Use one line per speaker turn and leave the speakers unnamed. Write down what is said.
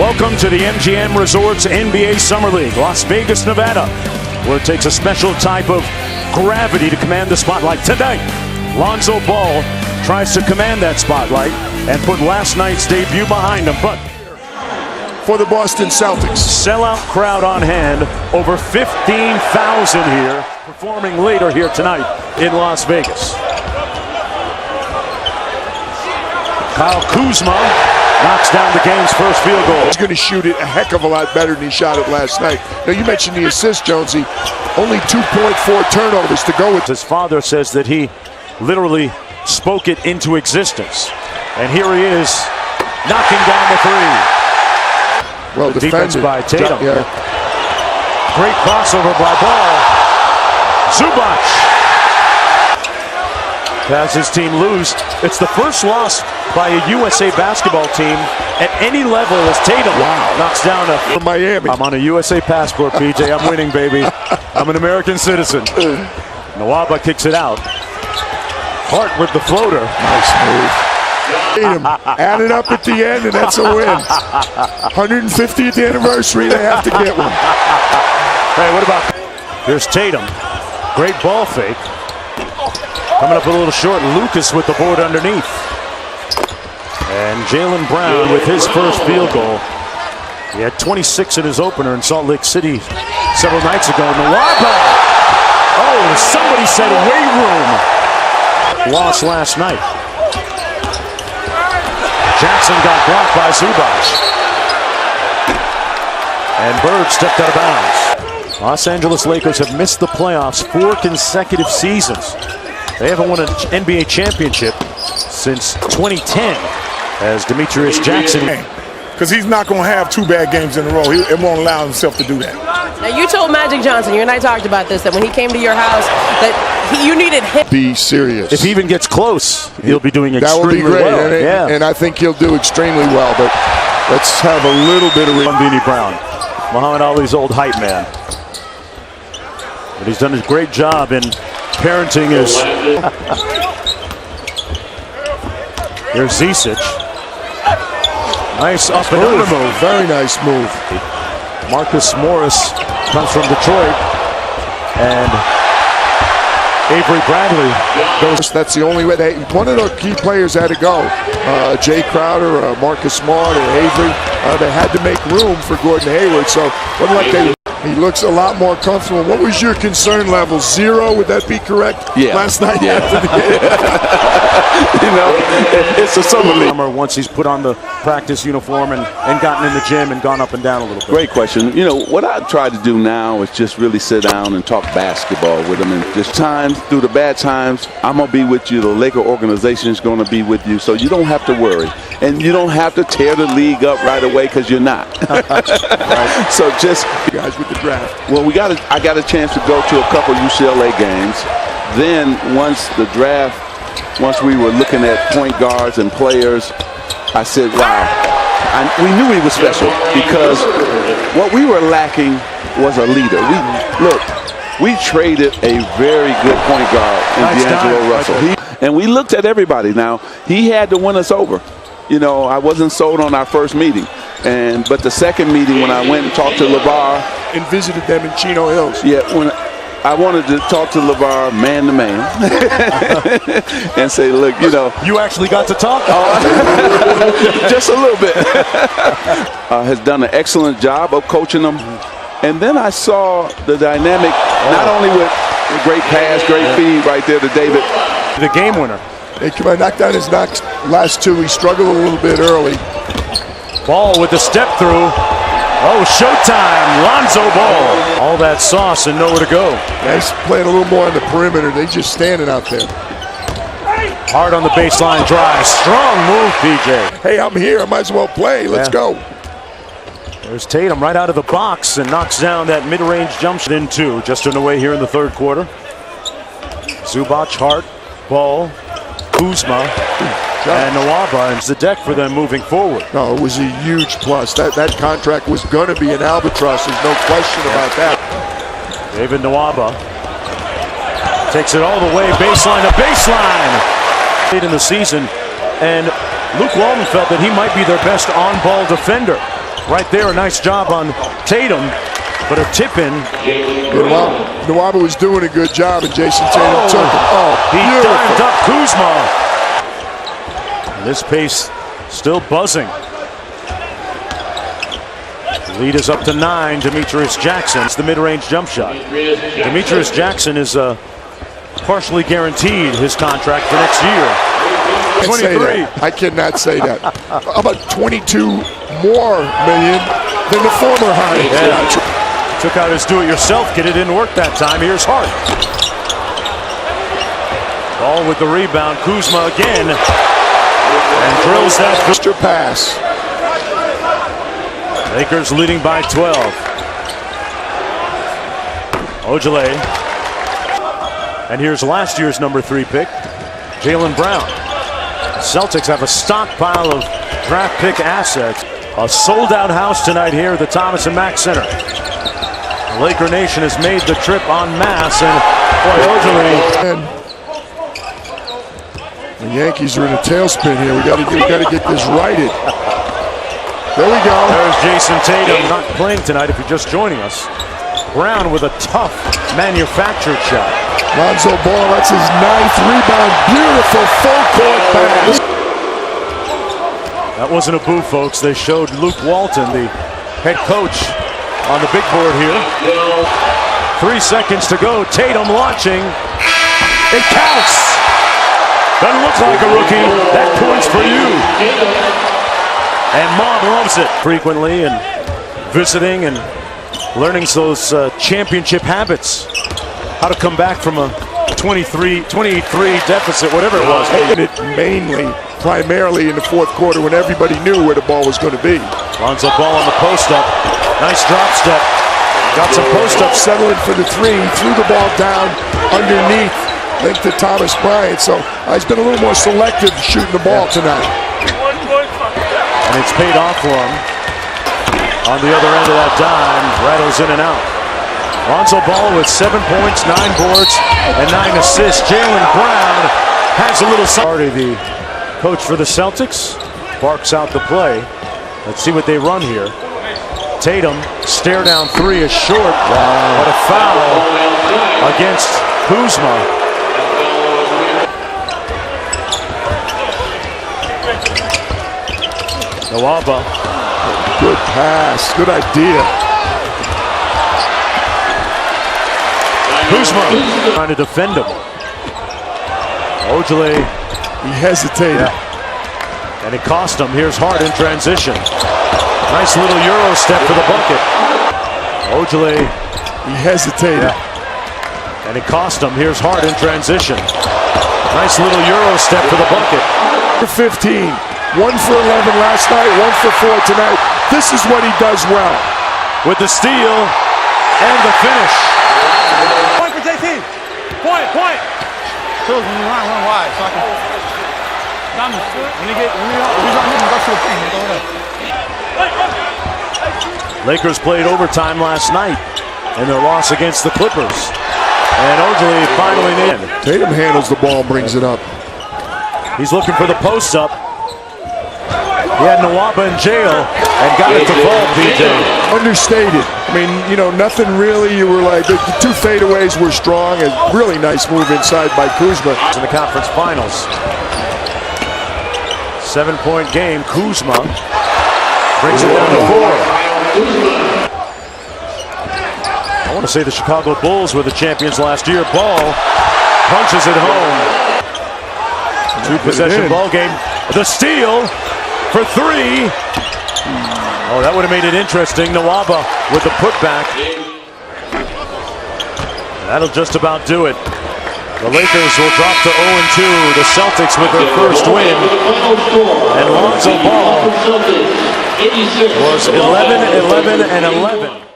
Welcome to the MGM Resorts NBA Summer League, Las Vegas, Nevada, where it takes a special type of gravity to command the spotlight. Tonight, Lonzo Ball tries to command that spotlight and put last night's debut behind him. But
for the Boston Celtics,
sellout crowd on hand, over 15,000 here, performing later here tonight in Las Vegas. Kyle Kuzma knocks down the game's first field goal.
He's going to shoot it a heck of a lot better than he shot it last night. Now, you mentioned the assist, Jonesy. Only 2.4 turnovers to go with.
His father says that he literally spoke it into existence. And here he is, knocking down the three.
Well,
the defense by Tatum.
Yeah.
Great crossover by Ball. Zubac has his team lose. It's the first loss by a USA basketball team at any level as Tatum knocks down
from Miami.
I'm on a USA passport, PJ. I'm winning, baby. I'm an American citizen. Nwaba kicks it out. Hart with the floater.
Nice move. Tatum added up at the end, and that's a win. 150th anniversary, they have to get one.
Hey, what about... Here's Tatum. Great ball fake. Coming up a little short. Lucas with the board underneath. And Jaylen Brown with his first field goal. He had 26 in his opener in Salt Lake City several nights ago. Nwaba! Oh, somebody said weight room. Lost last night. Jackson got blocked by Zubac. And Bird stepped out of bounds. Los Angeles Lakers have missed the playoffs 4 consecutive seasons. They haven't won an NBA championship since 2010 as Demetrius Jackson.
Because he's not going to have 2 bad games in a row. He won't allow himself to do that.
Now, you told Magic Johnson, you and I talked about this, that when he came to your house, that you needed him.
Be serious.
If he even gets close, he'll be doing extremely
well. That would be great.
Well.
And I think he'll do extremely well. But let's have a little bit of...
Beanie Brown, Muhammad Ali's old hype man. But he's done a great job in parenting his... Here's Zisic. Nice up and under move.
Very nice move.
Marcus Morris comes from Detroit. And Avery Bradley goes.
That's the only way. One of the key players had to go. Jay Crowder, Marcus Smart, and Avery. They had to make room for Gordon Hayward. So wasn't like he looks a lot more comfortable. What was your concern level? 0? Would that be correct?
Yeah.
Last night?
Yeah. You know, it's a summer league.
Once he's put on the practice uniform and gotten in the gym and gone up and down a little bit.
Great question. You know, what I try to do now is just really sit down and talk basketball with him. And just times, through the bad times, I'm going to be with you. The Laker organization is going to be with you. So you don't have to worry. And you don't have to tear the league up right away because you're not.
Right.
So just...
Guys with the draft.
Well, I got a chance to go to a couple UCLA games. Then once we were looking at point guards and players, I said, wow. We knew he was special because what we were lacking was a leader. We traded a very good point guard in D'Angelo Russell. And we looked at everybody. Now, he had to win us over. You know, I wasn't sold on our first meeting. But the second meeting, when I went and talked to LeVar.
And visited them in Chino Hills.
Yeah, when I wanted to talk to LeVar man to man and say, look, you know.
You actually got to talk?
Just a little bit. Has done an excellent job of coaching them. And then I saw the dynamic, not only with a great pass, great feed right there to David.
The game winner.
They knocked down his last 2. He struggled a little bit early.
Ball with the step through. Oh, showtime. Lonzo Ball. All that sauce and nowhere to go.
Nice playing a little more on the perimeter. They just standing out there.
Hard on the baseline drive. Strong move, PJ.
Hey, I'm here. I might as well play. Let's go.
There's Tatum right out of the box and knocks down that mid-range jump shot in 2. Just underway here in the third quarter. Zubac, Hart, Ball, Kuzma. And Nwaba is the deck for them moving forward.
No, it was a huge plus. That contract was going to be an albatross. There's no question about that.
David Nwaba takes it all the way, baseline to baseline. Late in the season, and Luke Walton felt that he might be their best on-ball defender. right there. A nice job on Tatum, but a tip in.
Nwaba was doing a good job, and Jason Tatum took it.
He
Beautiful.
dived up Kuzma. And this pace still buzzing. The lead is up to 9. Demetrius Jackson. It's the mid-range jump shot. Demetrius Jackson is partially guaranteed his contract for next year. 23.
I cannot say that. How about 22 more million than the former hire?
Yeah. Took out his do-it-yourself kit. It didn't work that time. Here's Hart. Ball with the rebound. Kuzma again. And drills that.
Mr. Pass.
Lakers leading by 12. Ojale. And here's last year's number 3 pick, Jaylen Brown. Celtics have a stockpile of draft pick assets. A sold-out house tonight here at the Thomas and Mack Center. The Laker Nation has made the trip en masse, and boy, Ojale.
The Yankees are in a tailspin here. We got to get this righted. There we go.
There's Jason Tatum, not playing tonight if you're just joining us. Brown with a tough manufactured shot.
Lonzo Ball, that's his 9th rebound. Beautiful full court pass.
That wasn't a boo, folks. They showed Luke Walton, the head coach, on the big board here. 3 seconds to go. Tatum launching. It counts. Doesn't look like a rookie. That point's for you. And Mom loves it frequently and visiting and learning those championship habits. How to come back from a 23 deficit, whatever it was.
Primarily in the fourth quarter when everybody knew where the ball was going to be.
Lonzo Ball on the post-up. Nice drop step.
Got some post-up settling for the 3. Threw the ball down underneath. Linked to Thomas Bryant. So he's been a little more selective shooting the ball tonight.
And it's paid off for him. On the other end of that dime, rattles in and out. Lonzo Ball with 7 points, 9 boards, and 9 assists. Jaylen Brown has a little party. The coach for the Celtics barks out the play. Let's see what they run here. Tatum, stare down 3 is short, but a foul against Kuzma. Nwaba.
Good pass, good idea.
Kuzma trying to defend him. Ojale.
He hesitated.
And it cost him. Here's Hart in transition. Nice little Euro step for the bucket. Ojale.
He hesitated.
And it cost him. Here's Hart in transition. Nice little Euro step for the bucket.
15. 1 for 11 last night, 1 for 4 tonight. This is what he does well.
With the steal and the finish.
Point for JT. Point. When you run wide, so I can. When he's on him, go to the paint. Go ahead.
Lakers played overtime last night in their loss against the Clippers. And Ojale finally in.
Tatum handles the ball, brings it up.
He's looking for the post up. He had Nwaba in jail and got it to fall, PJ.
Understated. I mean, nothing really. You were like, the 2 fadeaways were strong. A really nice move inside by Kuzma.
In the conference finals. 7-point game. Kuzma brings it down to 4. I want to say the Chicago Bulls were the champions last year. Ball punches it home. 2-possession ball game. The steal for 3. Oh, that would have made it interesting. Nwaba with the putback. That'll just about do it. The Lakers will drop to 0-2. The Celtics with their first win. And Lonzo Ball was 11-11-11.